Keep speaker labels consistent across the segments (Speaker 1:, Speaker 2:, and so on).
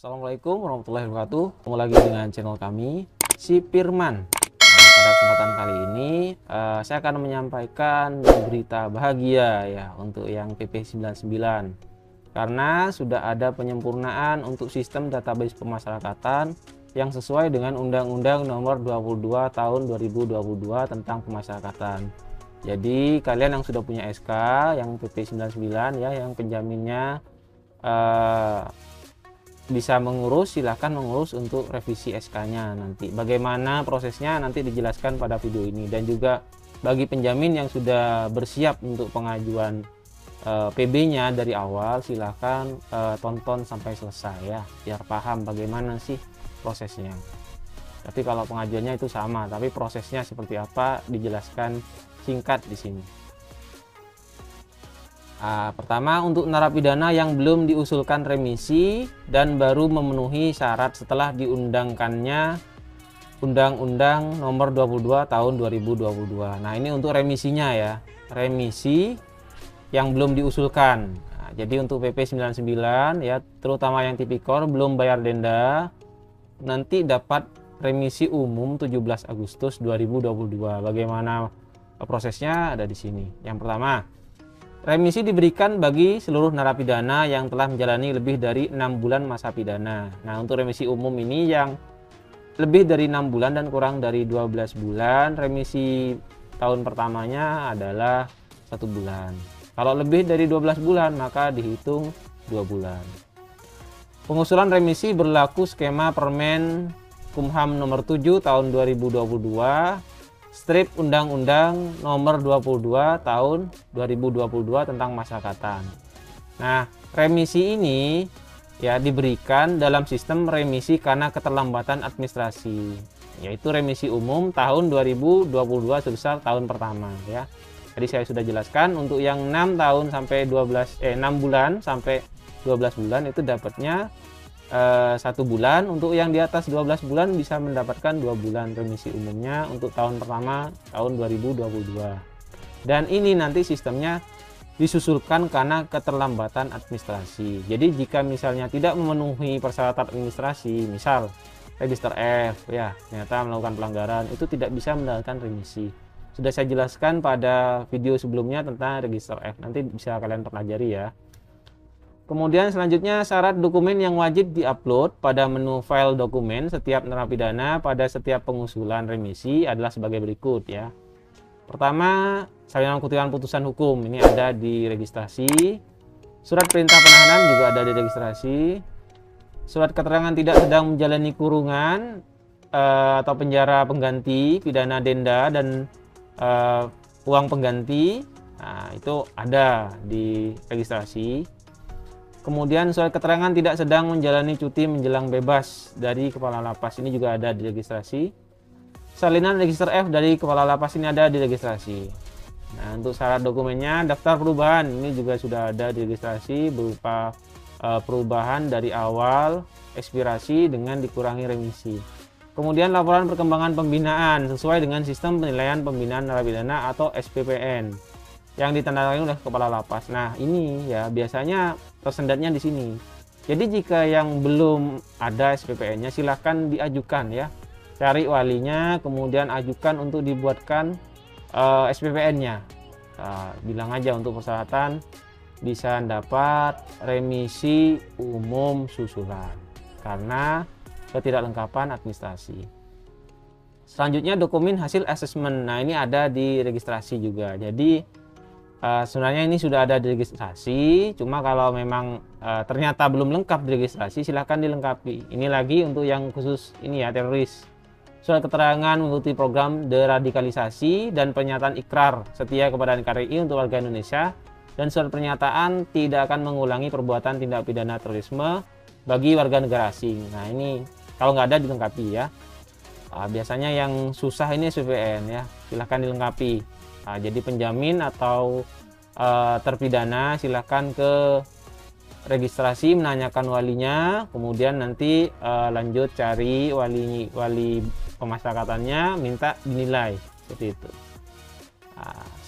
Speaker 1: Assalamualaikum warahmatullahi wabarakatuh. Ketemu lagi dengan channel kami, Si Firman. Pada kesempatan kali ini saya akan menyampaikan berita bahagia ya untuk yang PP99, karena sudah ada penyempurnaan untuk sistem database pemasyarakatan yang sesuai dengan Undang-Undang Nomor 22 Tahun 2022 tentang pemasyarakatan. Jadi kalian yang sudah punya SK yang PP99 ya, yang penjaminnya bisa mengurus, silahkan mengurus untuk revisi SK-nya nanti. Bagaimana prosesnya nanti dijelaskan pada video ini. Dan juga bagi penjamin yang sudah bersiap untuk pengajuan PB-nya dari awal, silahkan tonton sampai selesai ya, biar paham bagaimana sih prosesnya. Tapi kalau pengajuannya itu sama, tapi prosesnya seperti apa dijelaskan singkat di sini. Pertama, untuk narapidana yang belum diusulkan remisi dan baru memenuhi syarat setelah diundangkannya Undang-Undang Nomor 22 Tahun 2022. Nah, ini untuk remisinya ya, remisi yang belum diusulkan. Jadi untuk PP99 ya, terutama yang tipikor belum bayar denda, nanti dapat remisi umum 17 Agustus 2022. Bagaimana prosesnya ada di sini. Yang pertama, remisi diberikan bagi seluruh narapidana yang telah menjalani lebih dari 6 bulan masa pidana. Nah, untuk remisi umum ini yang lebih dari 6 bulan dan kurang dari 12 bulan, remisi tahun pertamanya adalah 1 bulan. Kalau lebih dari 12 bulan, maka dihitung 2 bulan. Pengusulan remisi berlaku skema Permen Kumham nomor 7 tahun 2022, strip Undang-Undang Nomor 22 Tahun 2022 tentang Pemasyarakatan. Nah, remisi ini ya diberikan dalam sistem remisi karena keterlambatan administrasi, yaitu remisi umum tahun 2022 sebesar tahun pertama ya. Jadi saya sudah jelaskan untuk yang 6 tahun sampai 6 bulan sampai 12 bulan itu dapatnya 1 bulan. Untuk yang di atas 12 bulan bisa mendapatkan 2 bulan remisi umumnya untuk tahun pertama tahun 2022. Dan ini nanti sistemnya disusulkan karena keterlambatan administrasi. Jadi jika misalnya tidak memenuhi persyaratan administrasi, misal register F ya, ternyata melakukan pelanggaran, itu tidak bisa mendapatkan remisi. Sudah saya jelaskan pada video sebelumnya tentang register F, nanti bisa kalian pelajari ya. Kemudian selanjutnya, syarat dokumen yang wajib diupload pada menu file dokumen setiap narapidana pada setiap pengusulan remisi adalah sebagai berikut ya. Pertama, salinan kutipan putusan hukum, ini ada di registrasi. Surat perintah penahanan juga ada di registrasi. Surat keterangan tidak sedang menjalani kurungan atau penjara pengganti, pidana denda dan uang pengganti, nah itu ada di registrasi. Kemudian surat keterangan tidak sedang menjalani cuti menjelang bebas dari kepala lapas, ini juga ada di registrasi. Salinan register F dari kepala lapas ini ada di registrasi. Nah, untuk syarat dokumennya, daftar perubahan ini juga sudah ada di registrasi berupa perubahan dari awal ekspirasi dengan dikurangi remisi. Kemudian laporan perkembangan pembinaan sesuai dengan sistem penilaian pembinaan narapidana atau SPPN yang ditandatangani oleh kepala lapas. Nah, ini ya biasanya tersendatnya di sini. Jadi jika yang belum ada SPPN-nya, silahkan diajukan ya. Cari walinya, kemudian ajukan untuk dibuatkan SPPN-nya. Bilang aja untuk persyaratan bisa dapat remisi umum susulan karena ketidaklengkapan administrasi. Selanjutnya dokumen hasil asesmen. Nah, ini ada di registrasi juga. Jadi sebenarnya ini sudah ada di registrasi, cuma kalau memang ternyata belum lengkap di registrasi, silahkan dilengkapi. Ini lagi untuk yang khusus ini ya, teroris. Surat keterangan mengikuti program deradikalisasi dan pernyataan ikrar setia kepada NKRI untuk warga Indonesia, dan surat pernyataan tidak akan mengulangi perbuatan tindak pidana terorisme bagi warga negara asing. Nah, ini kalau nggak ada dilengkapi ya. Biasanya yang susah ini SPPN ya, silahkan dilengkapi. Jadi penjamin atau terpidana silahkan ke registrasi menanyakan walinya, kemudian nanti lanjut cari wali pemasyarakatannya, minta dinilai seperti itu.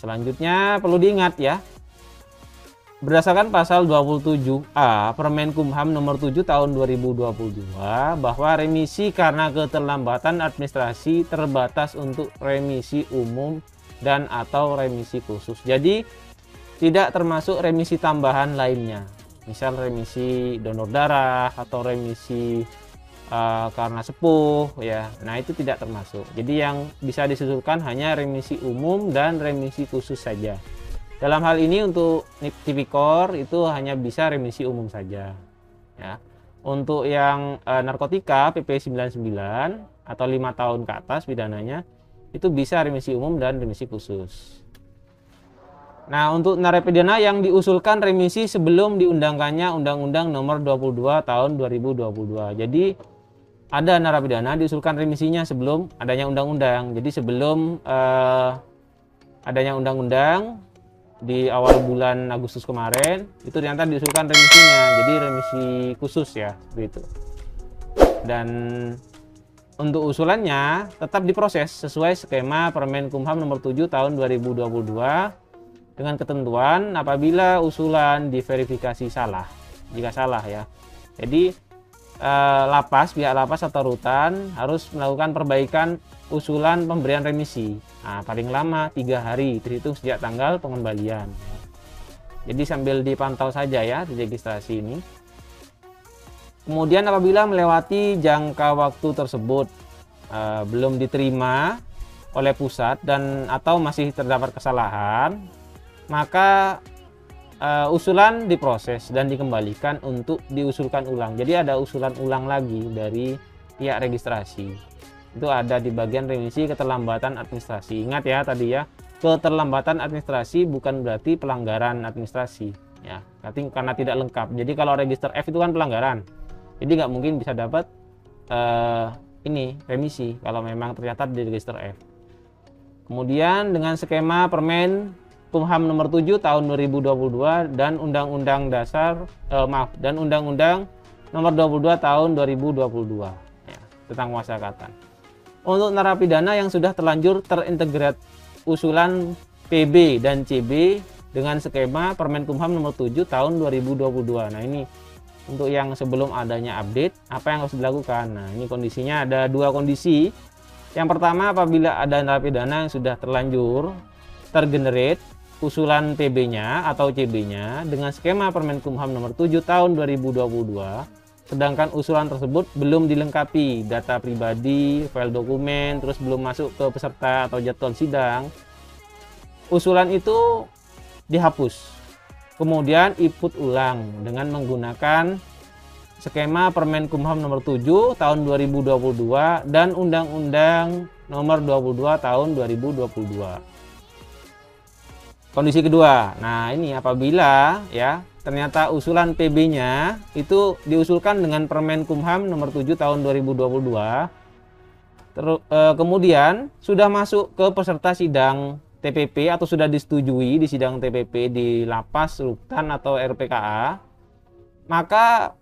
Speaker 1: Selanjutnya perlu diingat ya, Berdasarkan pasal 27A Permenkumham nomor 7 tahun 2022 bahwa remisi karena keterlambatan administrasi terbatas untuk remisi umum dan atau remisi khusus. Jadi tidak termasuk remisi tambahan lainnya. Misal remisi donor darah atau remisi karena sepuh ya. Nah, itu tidak termasuk. Jadi yang bisa disusulkan hanya remisi umum dan remisi khusus saja. Dalam hal ini untuk tipikor itu hanya bisa remisi umum saja ya. Untuk yang narkotika PP 99 atau 5 tahun ke atas pidananya itu bisa remisi umum dan remisi khusus. Nah, untuk narapidana yang diusulkan remisi sebelum diundangkannya Undang-Undang Nomor 22 Tahun 2022. Jadi ada narapidana diusulkan remisinya sebelum adanya undang-undang. Jadi sebelum adanya undang-undang di awal bulan Agustus kemarin itu ternyata diusulkan remisinya, jadi remisi khusus ya begitu. Dan untuk usulannya tetap diproses sesuai skema Permenkumham nomor 7 tahun 2022 dengan ketentuan apabila usulan diverifikasi salah, jika salah ya. Jadi pihak lapas atau rutan harus melakukan perbaikan usulan pemberian remisi. Nah, paling lama 3 hari terhitung sejak tanggal pengembalian. Jadi sambil dipantau saja ya di registrasi ini. Kemudian apabila melewati jangka waktu tersebut belum diterima oleh pusat dan atau masih terdapat kesalahan, maka usulan diproses dan dikembalikan untuk diusulkan ulang. Jadi ada usulan ulang lagi dari pihak registrasi. Itu ada di bagian remisi keterlambatan administrasi. Ingat ya tadi ya, keterlambatan administrasi bukan berarti pelanggaran administrasi ya, karena tidak lengkap. Jadi kalau register F itu kan pelanggaran, jadi nggak mungkin bisa dapat ini remisi kalau memang ternyata di register F. Kemudian dengan skema Permenkumham nomor 7 tahun 2022 dan Undang-Undang dan Undang-Undang nomor 22 tahun 2022 ya, tentang pemasyarakatan. Untuk narapidana yang sudah terlanjur terintegrat usulan PB dan CB dengan skema Permenkumham nomor 7 tahun 2022. Nah, ini untuk yang sebelum adanya update apa yang harus dilakukan. Nah, ini kondisinya ada 2 kondisi. Yang pertama, apabila ada narapidana yang sudah terlanjur tergenerate usulan PB-nya atau CB-nya dengan skema Permenkumham nomor 7 tahun 2022, sedangkan usulan tersebut belum dilengkapi data pribadi, file dokumen, terus belum masuk ke peserta atau jadwal sidang, usulan itu dihapus. Kemudian input ulang dengan menggunakan skema Permenkumham nomor 7 tahun 2022 dan Undang-Undang nomor 22 tahun 2022. Kondisi kedua, nah ini apabila ya ternyata usulan PB-nya itu diusulkan dengan Permenkumham nomor 7 tahun 2022, kemudian sudah masuk ke peserta sidang TPP atau sudah disetujui di sidang TPP di lapas, rutan atau RPKA, maka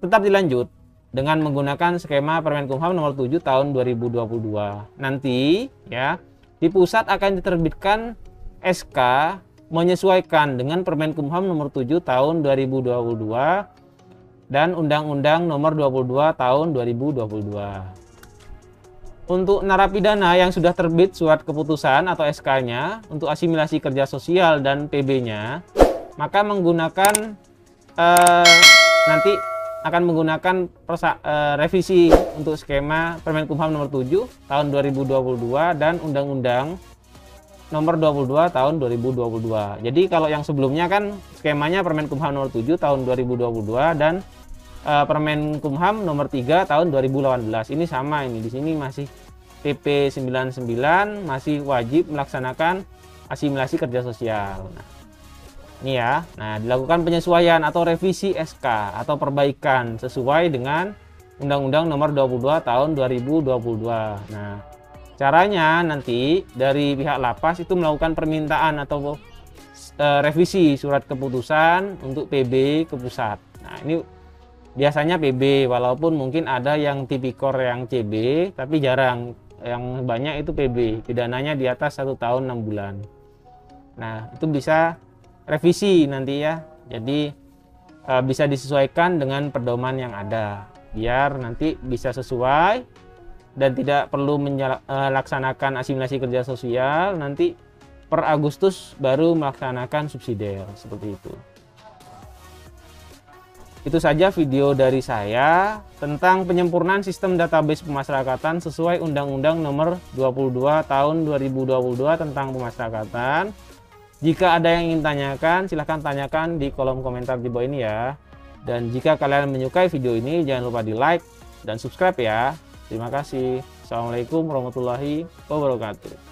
Speaker 1: tetap dilanjut dengan menggunakan skema Permenkumham nomor 7 tahun 2022. Nanti ya di pusat akan diterbitkan SK menyesuaikan dengan Permenkumham nomor 7 tahun 2022 dan Undang-Undang nomor 22 tahun 2022. Untuk narapidana yang sudah terbit surat keputusan atau SK-nya untuk asimilasi kerja sosial dan PB-nya, maka menggunakan nanti akan menggunakan revisi untuk skema Permenkumham nomor 7 tahun 2022 dan Undang-Undang nomor 22 tahun 2022. Jadi kalau yang sebelumnya kan skemanya Permenkumham nomor 7 tahun 2022 dan Permenkumham nomor 3 tahun 2018. Ini sama ini. Di sini masih PP 99 masih wajib melaksanakan asimilasi kerja sosial. Nah, ini ya. Nah, dilakukan penyesuaian atau revisi SK atau perbaikan sesuai dengan Undang-Undang nomor 22 tahun 2022. Nah, caranya nanti dari pihak lapas itu melakukan permintaan atau revisi surat keputusan untuk PB ke pusat. Nah, ini biasanya PB, walaupun mungkin ada yang tipikor yang CB, tapi jarang. Yang banyak itu PB, pidananya di atas 1 tahun 6 bulan. Nah, itu bisa revisi nanti ya Jadi bisa disesuaikan dengan pedoman yang ada, biar nanti bisa sesuai dan tidak perlu melaksanakan asimilasi kerja sosial. Nanti per Agustus baru melaksanakan subsidiar, seperti itu. Itu saja video dari saya tentang penyempurnaan sistem database pemasyarakatan sesuai Undang-Undang Nomor 22 Tahun 2022 tentang pemasyarakatan. Jika ada yang ingin tanyakan, silahkan tanyakan di kolom komentar di bawah ini ya. Dan jika kalian menyukai video ini, jangan lupa di like dan subscribe ya. Terima kasih. Assalamualaikum warahmatullahi wabarakatuh.